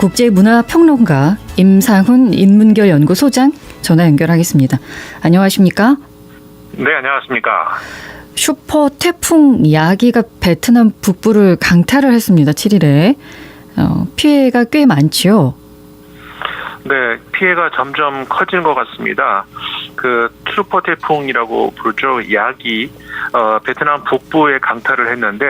국제문화평론가 임상훈 인문결연구소장 전화 연결하겠습니다. 안녕하십니까? 네, 안녕하십니까. 슈퍼 태풍 야기가 베트남 북부를 강타를 했습니다. 7일에. 피해가 꽤 많지요? 네, 피해가 점점 커지는 것 같습니다. 그 슈퍼 태풍이라고 부르죠. 야기 베트남 북부에 강타를 했는데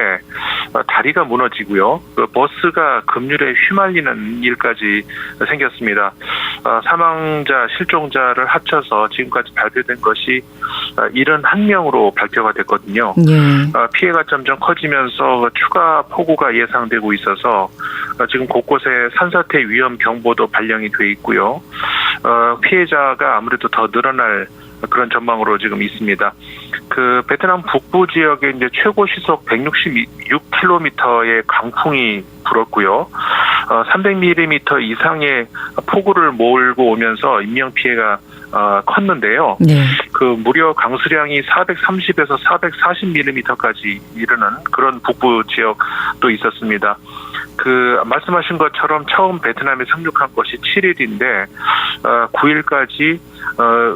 다리가 무너지고요. 그 버스가 급률에 휘말리는 일까지 생겼습니다. 사망자, 실종자를 합쳐서 지금까지 발표된 것이 71명으로 발표가 됐거든요. 예. 피해가 점점 커지면서 추가 폭우가 예상되고 있어서 지금 곳곳에 산사태 위험 경보도 발령이 돼 있고요. 피해자가 아무래도 더 늘어날 그런 전망으로 지금 있습니다. 그 베트남 북부 지역에 이제 최고 시속 166km의 강풍이 불었고요. 300mm 이상의 폭우를 몰고 오면서 인명 피해가 컸는데요. 네. 그 무려 강수량이 430에서 440mm까지 이르는 그런 북부 지역도 있었습니다. 그 말씀하신 것처럼 처음 베트남에 상륙한 것이 7일인데 9일까지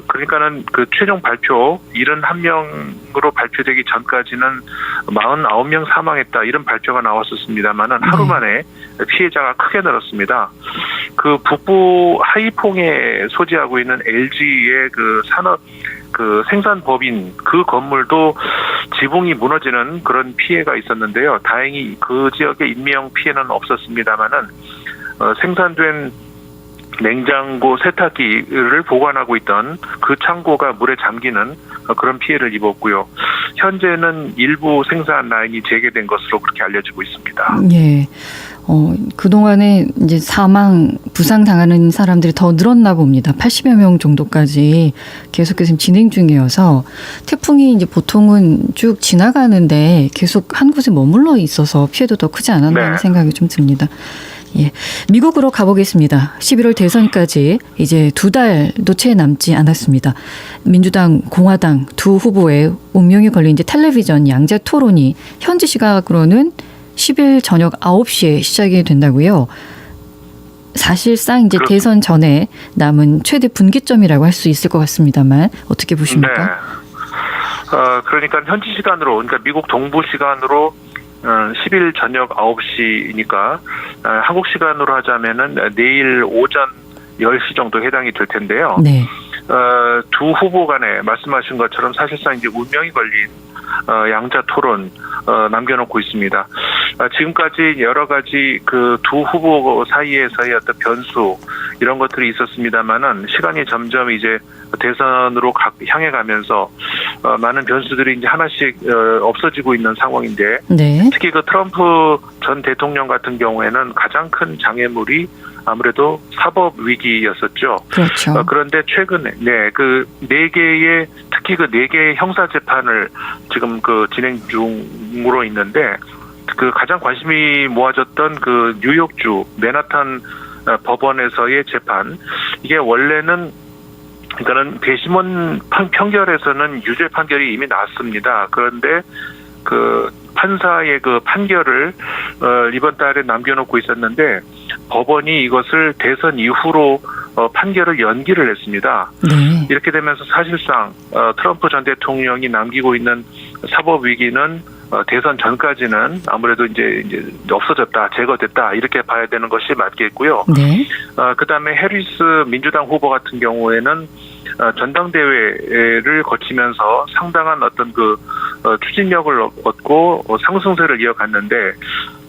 그러니까는 그 최종 발표 71명으로 발표되기 전까지는 49명 사망했다 이런 발표가 나왔었습니다만은 하루 만에 피해자가 크게 늘었습니다. 그 북부 하이퐁에 소재하고 있는 LG의 그 산업 그 생산법인 그 건물도 지붕이 무너지는 그런 피해가 있었는데요. 다행히 그 지역에 인명 피해는 없었습니다만은 생산된 냉장고 세탁기를 보관하고 있던 그 창고가 물에 잠기는 그런 피해를 입었고요. 현재는 일부 생산 라인이 재개된 것으로 그렇게 알려지고 있습니다. 예. 그동안에 이제 사망, 부상 당하는 사람들이 더 늘었나 봅니다. 80여 명 정도까지 계속해서 진행 중이어서 태풍이 이제 보통은 쭉 지나가는데 계속 한 곳에 머물러 있어서 피해도 더 크지 않았나 하는 생각이 좀 듭니다. 예. 미국으로 가보겠습니다. 11월 대선까지 이제 2달도 채 남지 않았습니다. 민주당, 공화당 두 후보의 운명이 걸린 이제 텔레비전 양자 토론이 현지 시각으로는 10일 저녁 9시에 시작이 된다고요. 사실상 이제 대선 전에 남은 최대 분기점이라고 할 수 있을 것 같습니다만 어떻게 보십니까? 네. 그러니까 현지 시간으로, 그러니까 미국 동부 시간으로 10일 저녁 9시니까 한국 시간으로 하자면은 내일 오전 10시 정도 해당이 될 텐데요. 네. 두 후보 간에 말씀하신 것처럼 사실상 이제 운명이 걸린 양자 토론 남겨놓고 있습니다. 지금까지 여러 가지 그 두 후보 사이에서의 어떤 변수 이런 것들이 있었습니다만은 시간이 점점 이제 대선으로 향해 가면서 많은 변수들이 이제 하나씩 없어지고 있는 상황인데 네. 특히 그 트럼프 전 대통령 같은 경우에는 가장 큰 장애물이 아무래도 사법 위기였었죠. 그렇죠. 그런데 최근에 그 4개의 특히 그 4개의 형사 재판을 지금 그 진행 중으로 있는데 그 가장 관심이 모아졌던 그 뉴욕주 맨하탄 법원에서의 재판 이게 원래는 그러니까는 배심원 판결에서는 유죄 판결이 이미 났습니다. 그런데 그 판사의 그 판결을 이번 달에 남겨놓고 있었는데 법원이 이것을 대선 이후로 판결을 연기를 했습니다. 네. 이렇게 되면서 사실상 트럼프 전 대통령이 남기고 있는 사법 위기는 대선 전까지는 아무래도 이제 없어졌다, 제거됐다 이렇게 봐야 되는 것이 맞겠고요. 네. 그다음에 해리스 민주당 후보 같은 경우에는 전당대회를 거치면서 상당한 어떤 그 추진력을 얻고 상승세를 이어갔는데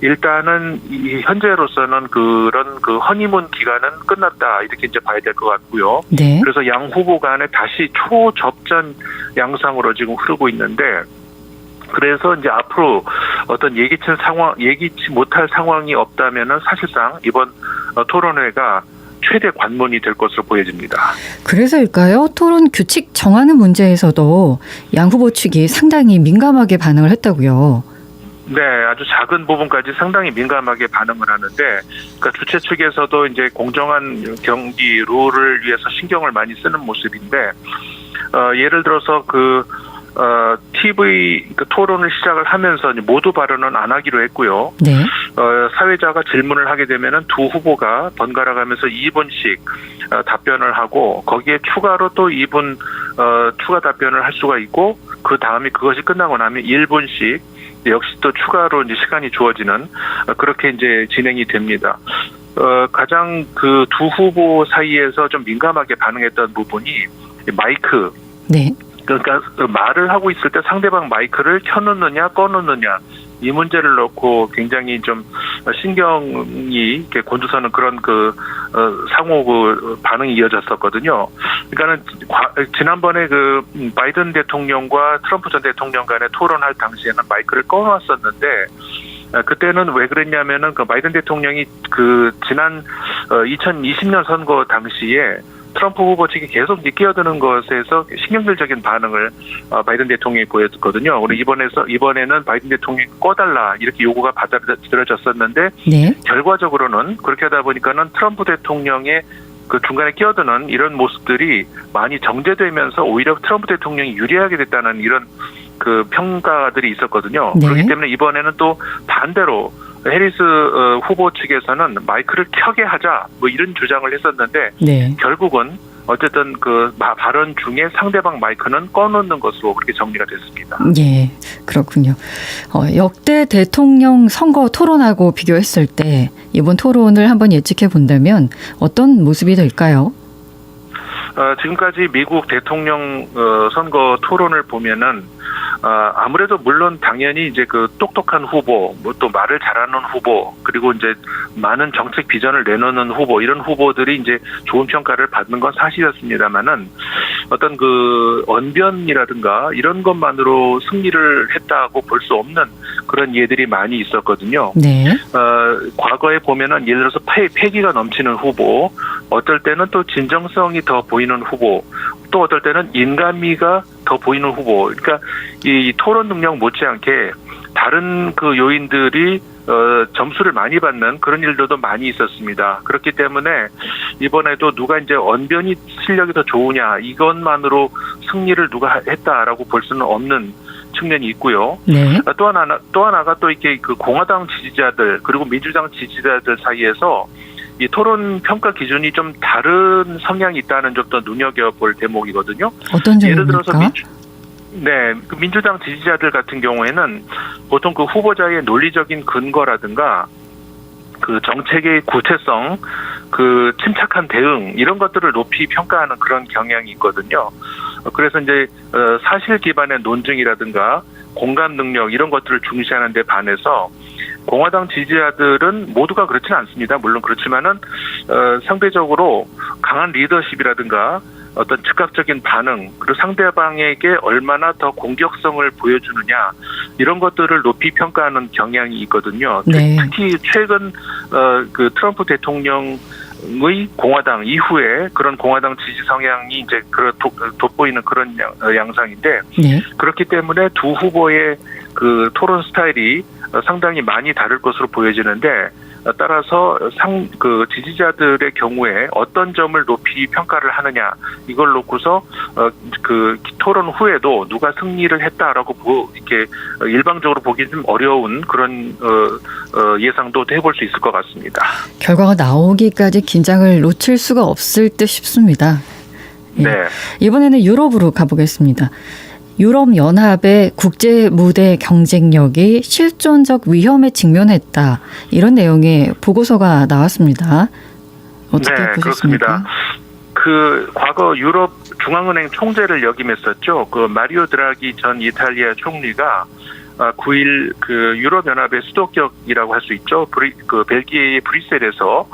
일단은 현재로서는 그런 그 허니문 기간은 끝났다 이렇게 이제 봐야 될 것 같고요. 네. 그래서 양 후보 간에 다시 초접전 양상으로 지금 흐르고 있는데 그래서 이제 앞으로 어떤 예기치 못할 상황이 없다면은 사실상 이번 토론회가 최대 관문이 될 것으로 보여집니다. 그래서일까요? 토론 규칙 정하는 문제에서도 양 후보 측이 상당히 민감하게 반응을 했다고요. 네, 아주 작은 부분까지 상당히 민감하게 반응을 하는데, 그러니까 주최 측에서도 이제 공정한 경기 룰을 위해서 신경을 많이 쓰는 모습인데, 예를 들어서 TV 토론을 시작을 하면서 모두 발언은 안 하기로 했고요. 네. 사회자가 질문을 하게 되면은 두 후보가 번갈아 가면서 2분씩 답변을 하고 거기에 추가로 또 2분 추가 답변을 할 수가 있고 그 다음에 그것이 끝나고 나면 1분씩 역시 또 추가로 이제 시간이 주어지는 그렇게 이제 진행이 됩니다. 가장 그 두 후보 사이에서 좀 민감하게 반응했던 부분이 마이크. 네. 그러니까 말을 하고 있을 때 상대방 마이크를 켜놓느냐 꺼놓느냐 이 문제를 놓고 굉장히 좀 신경이 이렇게 곤두서는 그런 상호 반응이 이어졌었거든요. 그러니까는 지난번에 그 바이든 대통령과 트럼프 전 대통령 간에 토론할 당시에는 마이크를 꺼놨었는데 그때는 왜 그랬냐면은 그 바이든 대통령이 그 지난 2020년 선거 당시에 트럼프 후보 측이 계속 끼어드는 것에서 신경질적인 반응을 바이든 대통령이 보였거든요. 우리 이번에는 바이든 대통령이 꺼달라 이렇게 요구가 받아들여졌었는데 네. 결과적으로는 그렇게 하다 보니까는 트럼프 대통령의 그 중간에 끼어드는 이런 모습들이 많이 정제되면서 오히려 트럼프 대통령이 유리하게 됐다는 이런 그 평가들이 있었거든요. 네. 그렇기 때문에 이번에는 또 반대로 해리스 후보 측에서는 마이크를 켜게 하자 뭐 이런 주장을 했었는데 네. 결국은 어쨌든 그 발언 중에 상대방 마이크는 꺼놓는 것으로 그렇게 정리가 됐습니다. 예, 그렇군요. 역대 대통령 선거 토론하고 비교했을 때 이번 토론을 한번 예측해 본다면 어떤 모습이 될까요? 지금까지 미국 대통령 선거 토론을 보면은 아무래도 물론 당연히 이제 그 똑똑한 후보, 뭐 또 말을 잘하는 후보, 그리고 이제 많은 정책 비전을 내놓는 후보 이런 후보들이 이제 좋은 평가를 받는 건 사실이었습니다만은 어떤 그 언변이라든가 이런 것만으로 승리를 했다고 볼 수 없는 그런 예들이 많이 있었거든요. 네. 과거에 보면은 예를 들어서 패기가 넘치는 후보, 어떨 때는 또 진정성이 더 보이는 후보, 또 어떨 때는 인간미가 더 보이는 후보. 그러니까 이 토론 능력 못지않게 다른 그 요인들이 점수를 많이 받는 그런 일들도 많이 있었습니다. 그렇기 때문에 이번에도 누가 이제 언변이 실력이 더 좋으냐 이것만으로 승리를 누가 했다라고 볼 수는 없는 측면이 있고요. 네. 또 하나가 또 이렇게 그 공화당 지지자들 그리고 민주당 지지자들 사이에서 이 토론 평가 기준이 좀 다른 성향이 있다는 점도 눈여겨볼 대목이거든요. 어떤 점입니까? 예를 들어서 그 민주당 지지자들 같은 경우에는 보통 그 후보자의 논리적인 근거라든가 그 정책의 구체성, 그 침착한 대응 이런 것들을 높이 평가하는 그런 경향이 있거든요. 그래서 이제 사실 기반의 논증이라든가 공감 능력 이런 것들을 중시하는 데 반해서 공화당 지지자들은 모두가 그렇지는 않습니다. 물론 그렇지만은 상대적으로 강한 리더십이라든가 어떤 즉각적인 반응 그리고 상대방에게 얼마나 더 공격성을 보여주느냐 이런 것들을 높이 평가하는 경향이 있거든요. 네. 특히 최근 그 트럼프 대통령의 공화당 이후에 그런 공화당 지지 성향이 이제 돋보이는 그런 양상인데 네. 그렇기 때문에 두 후보의 그 토론 스타일이 상당히 많이 다를 것으로 보여지는데 따라서 그 지지자들의 경우에 어떤 점을 높이 평가를 하느냐 이걸 놓고서 그 토론 후에도 누가 승리를 했다라고 이렇게 일방적으로 보기 좀 어려운 그런 예상도 해볼 수 있을 것 같습니다. 결과가 나오기까지 긴장을 놓칠 수가 없을 듯 싶습니다. 예. 네. 이번에는 유럽으로 가보겠습니다. 유럽연합의 국제 무대 경쟁력이 실존적 위험에 직면했다. 이런 내용의 보고서가 나왔습니다. 어떻게 네, 보셨습니까? 그렇습니다. 그 과거 유럽 중앙은행 총재를 역임했었죠. 그 마리오 드라기 전 이탈리아 총리가 9일 그 유럽연합의 수도격이라고 할 수 있죠. 그 벨기에의 브뤼셀에서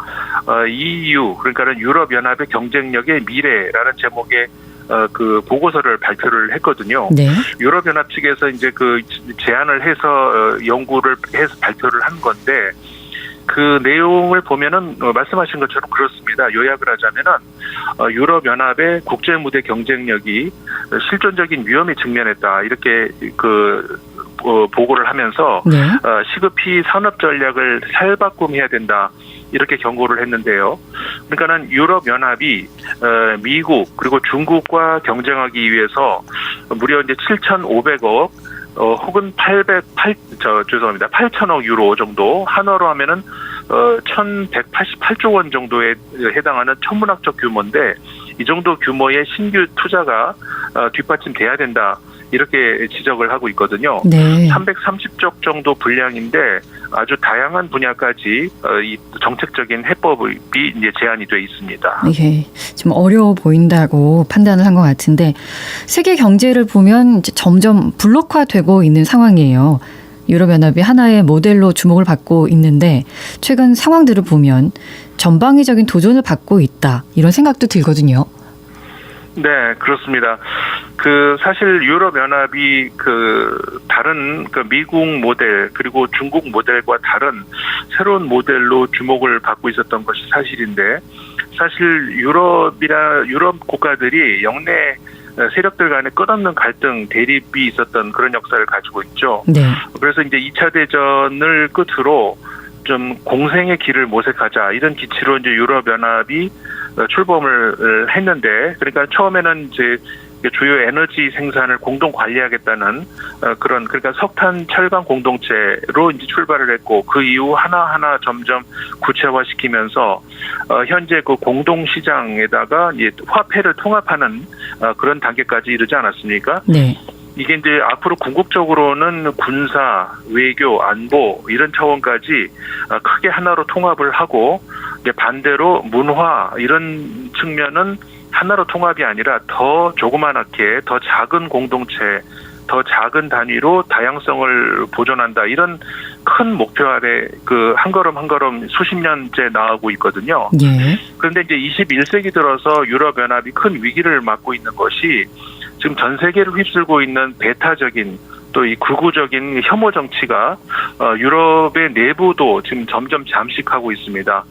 EU 그러니까는 유럽연합의 경쟁력의 미래라는 제목의 그 보고서를 발표를 했거든요. 네. 유럽연합 측에서 이제 그 제안을 해서 연구를 해서 발표를 한 건데 그 내용을 보면은 말씀하신 것처럼 그렇습니다. 요약을 하자면은 유럽연합의 국제 무대 경쟁력이 실존적인 위험에 직면했다 이렇게 그 보고를 하면서 네. 시급히 산업 전략을 살바꿈해야 된다. 이렇게 경고를 했는데요. 그러니까는 유럽 연합이 미국 그리고 중국과 경쟁하기 위해서 무려 이제 7,500억 혹은 8천억 유로 정도, 한화로 하면은 1,188조 원 정도에 해당하는 천문학적 규모인데, 이 정도 규모의 신규 투자가 뒷받침돼야 된다, 이렇게 지적을 하고 있거든요. 네. 330쪽 정도 분량인데 아주 다양한 분야까지 이 정책적인 해법이 이제 제한이 돼 있습니다. 예, 좀 어려워 보인다고 판단을 한 것 같은데, 세계 경제를 보면 이제 점점 블록화되고 있는 상황이에요. 유럽연합이 하나의 모델로 주목을 받고 있는데, 최근 상황들을 보면 전방위적인 도전을 받고 있다, 이런 생각도 들거든요. 네, 그렇습니다. 사실 유럽연합이 다른 미국 모델 그리고 중국 모델과 다른 새로운 모델로 주목을 받고 있었던 것이 사실인데, 사실 유럽 국가들이 영내 세력들 간의 끝없는 갈등, 대립이 있었던 그런 역사를 가지고 있죠. 네. 그래서 이제 2차 대전을 끝으로 좀 공생의 길을 모색하자, 이런 기치로 이제 유럽연합이 출범을 했는데, 그러니까 처음에는 이제 주요 에너지 생산을 공동 관리하겠다는 그러니까 석탄 철강 공동체로 이제 출발을 했고, 그 이후 하나하나 점점 구체화시키면서 현재 그 공동 시장에다가 이제 화폐를 통합하는 그런 단계까지 이르지 않았습니까? 네. 이게 이제 앞으로 궁극적으로는 군사, 외교, 안보 이런 차원까지 크게 하나로 통합을 하고, 이제 반대로 문화 이런 측면은 하나로 통합이 아니라 더 조그만하게, 더 작은 공동체, 더 작은 단위로 다양성을 보존한다, 이런 큰 목표 아래 한 걸음 한 걸음 수십 년째 나아가고 있거든요. 예. 그런데 이제 21세기 들어서 유럽연합이 큰 위기를 맞고 있는 것이, 지금 전 세계를 휩쓸고 있는 배타적인, 또 이 극우적인 혐오 정치가 유럽의 내부도 지금 점점 잠식하고 있습니다.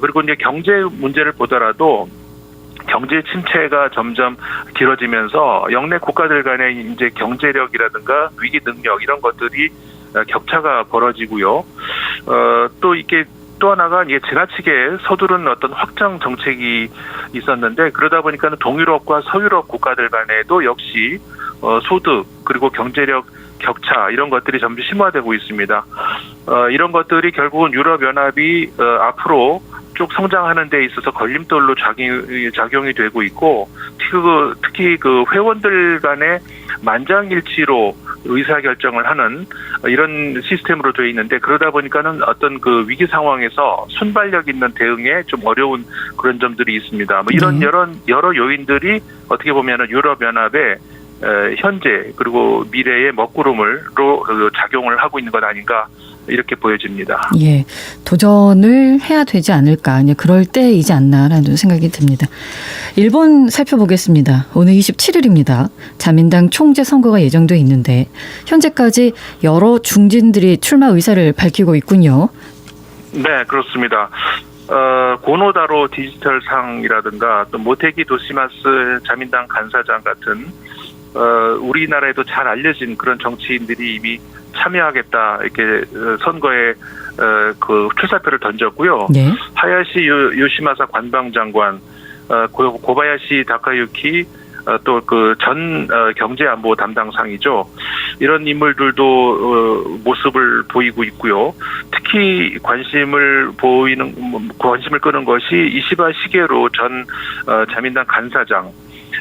그리고 이제 경제 문제를 보더라도 경제 침체가 점점 길어지면서 영내 국가들 간의 이제 경제력이라든가 위기 능력 이런 것들이 격차가 벌어지고요. 또 하나가 이게 지나치게 서두른 어떤 확장 정책이 있었는데, 그러다 보니까는 동유럽과 서유럽 국가들 간에도 역시 소득 그리고 경제력 격차 이런 것들이 점점 심화되고 있습니다. 이런 것들이 결국은 유럽연합이 앞으로 쭉 성장하는 데 있어서 걸림돌로 작용이 되고 있고, 특히 회원들 간의 만장일치로 의사결정을 하는 이런 시스템으로 되어 있는데, 그러다 보니까는 어떤 위기 상황에서 순발력 있는 대응에 좀 어려운 그런 점들이 있습니다. 이런 여러 요인들이 어떻게 보면은 유럽연합의 현재 그리고 미래의 먹구름으로 작용을 하고 있는 것 아닌가, 이렇게 보여집니다. 예, 도전을 해야 되지 않을까, 그럴 때이지 않나라는 생각이 듭니다. 일본 살펴보겠습니다. 오늘 27일입니다. 자민당 총재 선거가 예정돼 있는데, 현재까지 여러 중진들이 출마 의사를 밝히고 있군요. 네, 그렇습니다. 고노다로 디지털상이라든가 또 모테기 도시마스 자민당 간사장 같은 우리나라에도 잘 알려진 그런 정치인들이 이미 참여하겠다, 이렇게 선거에 출사표를 던졌고요. 네. 하야시 요시마사 관방장관, 고바야시 다카유키, 또 전 경제안보 담당상이죠. 이런 인물들도 모습을 보이고 있고요. 특히 관심을 끄는 것이 이시바 시게루 전 자민당 간사장,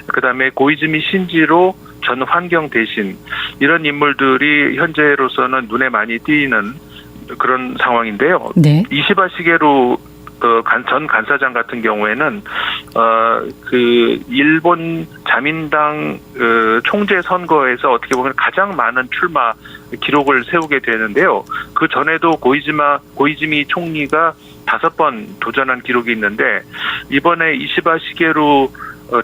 그다음에 고이즈미 신지로 전 환경 대신, 이런 인물들이 현재로서는 눈에 많이 띄는 그런 상황인데요. 네. 이시바 시게루 전 간사장 같은 경우에는 일본 자민당 총재 선거에서 어떻게 보면 가장 많은 출마 기록을 세우게 되는데요. 그 전에도 고이즈미 총리가 5번 도전한 기록이 있는데, 이번에 이시바 시게루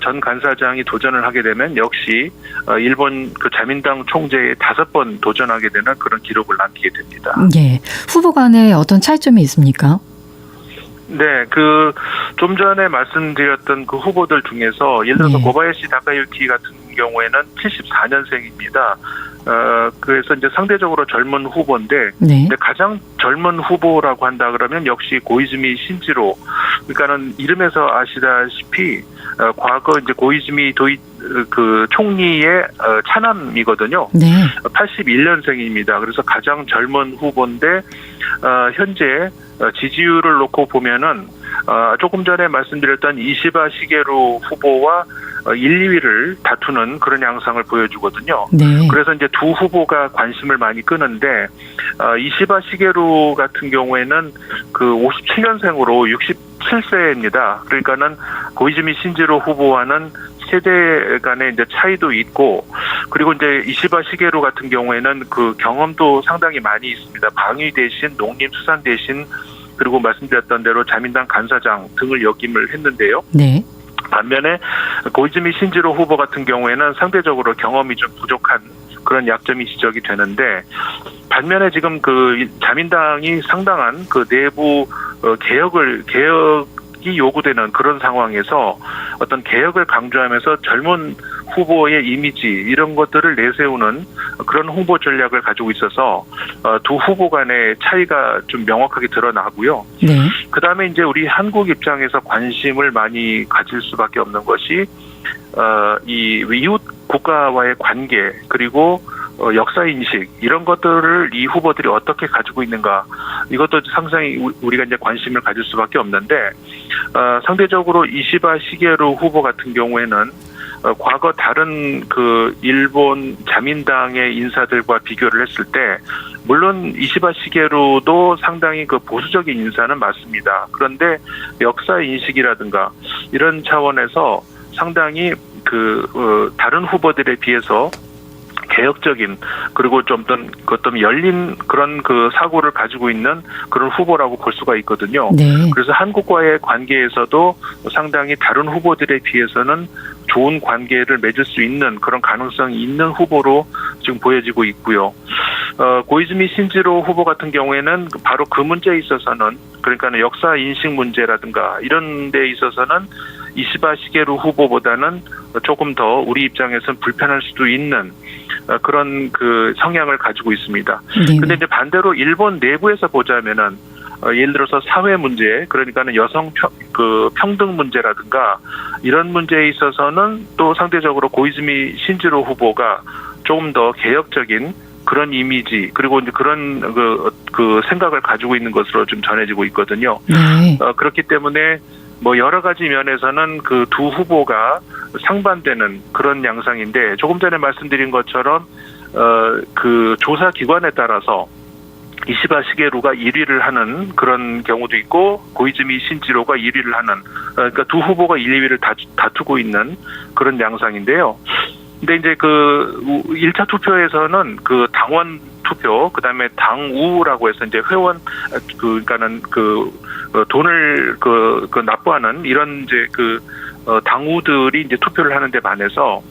전 간사장이 도전을 하게 되면 역시 일본 자민당 총재에 5번 도전하게 되는 그런 기록을 남기게 됩니다. 예, 후보 간에 어떤 차이점이 있습니까? 네, 좀 전에 말씀드렸던 후보들 중에서 예를 들어서 고바야시 다카유키 같은 경우에는 74년생입니다. 그래서 이제 상대적으로 젊은 후보인데 네. 근데 가장 젊은 후보라고 한다 그러면 역시 고이즈미 신지로. 그러니까는 이름에서 아시다시피 과거 이제 고이즈미 그 총리의 차남이거든요. 네. 81년생입니다. 그래서 가장 젊은 후보인데 현재 지지율을 놓고 보면은 조금 전에 말씀드렸던 이시바 시게루 후보와 1, 2위를 다투는 그런 양상을 보여주거든요. 네. 그래서 이제 두 후보가 관심을 많이 끄는데 이시바 시게루 같은 경우에는 그 57년생으로 67세입니다. 그러니까는 고이즈미 신지로 후보와는 세대 간의 이제 차이도 있고, 그리고 이제 이시바 시게루 같은 경우에는 그 경험도 상당히 많이 있습니다. 방위 대신, 농림수산 대신, 그리고 말씀드렸던 대로 자민당 간사장 등을 역임을 했는데요. 네. 반면에 고이즈미 신지로 후보 같은 경우에는 상대적으로 경험이 좀 부족한 그런 약점이 지적이 되는데, 반면에 지금 그 자민당이 상당한 그 내부 개혁이 요구되는 그런 상황에서 어떤 개혁을 강조하면서 젊은 후보의 이미지 이런 것들을 내세우는 그런 홍보 전략을 가지고 있어서 두 후보 간의 차이가 좀 명확하게 드러나고요. 네. 그다음에 이제 우리 한국 입장에서 관심을 많이 가질 수밖에 없는 것이 이 이웃 국가와의 관계, 그리고 역사 인식 이런 것들을 이 후보들이 어떻게 가지고 있는가, 이것도 상당히 우리가 이제 관심을 가질 수밖에 없는데, 상대적으로 이시바 시게루 후보 같은 경우에는 과거 다른 그 일본 자민당의 인사들과 비교를 했을 때, 물론 이시바 시게루도 상당히 그 보수적인 인사는 맞습니다. 그런데 역사 인식이라든가 이런 차원에서 상당히 다른 후보들에 비해서 개혁적인, 그리고 좀 열린 그런 그 사고를 가지고 있는 그런 후보라고 볼 수가 있거든요. 네. 그래서 한국과의 관계에서도 상당히 다른 후보들에 비해서는 좋은 관계를 맺을 수 있는 그런 가능성이 있는 후보로 지금 보여지고 있고요. 고이즈미 신지로 후보 같은 경우에는 바로 그 문제에 있어서는, 그러니까 역사 인식 문제라든가 이런 데 있어서는 이시바 시게루 후보보다는 조금 더 우리 입장에서는 불편할 수도 있는 그런 그 성향을 가지고 있습니다. 네. 근데 이제 반대로 일본 내부에서 보자면은 예를 들어서 사회 문제, 그러니까는 여성 평등 문제라든가 이런 문제에 있어서는 또 상대적으로 고이즈미 신지로 후보가 조금 더 개혁적인 그런 이미지, 그리고 이제 그런 그 생각을 가지고 있는 것으로 좀 전해지고 있거든요. 네. 그렇기 때문에 뭐 여러 가지 면에서는 그 두 후보가 상반되는 그런 양상인데, 조금 전에 말씀드린 것처럼 그 조사 기관에 따라서 이시바 시게루가 1위를 하는 그런 경우도 있고, 고이즈미 신지로가 1위를 하는, 그러니까 두 후보가 1, 2위를 다투고 있는 그런 양상인데요. 근데 이제 그 1차 투표에서는 그 당원 투표, 그다음에 당우라고 해서 이제 회원, 그러니까는 돈을 납부하는 이런 이제 당우들이 이제 투표를 하는데 반해서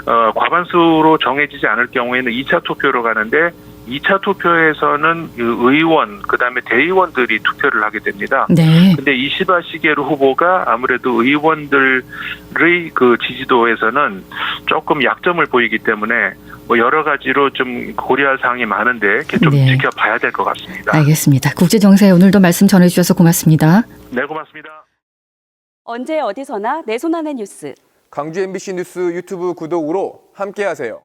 과반수로 정해지지 않을 경우에는 2차 투표로 가는데, 2차 투표에서는 의원, 그다음에 대의원들이 투표를 하게 됩니다. 네. 근데 이시바 시게루 후보가 아무래도 의원들의 그 지지도에서는 조금 약점을 보이기 때문에 뭐 여러 가지로 좀 고려할 사항이 많은데 좀 네. 지켜봐야 될 것 같습니다. 알겠습니다. 국제정세에 오늘도 말씀 전해주셔서 고맙습니다. 네, 고맙습니다. 언제 어디서나 내 손 안의 뉴스. 광주 MBC 뉴스 유튜브 구독으로 함께하세요.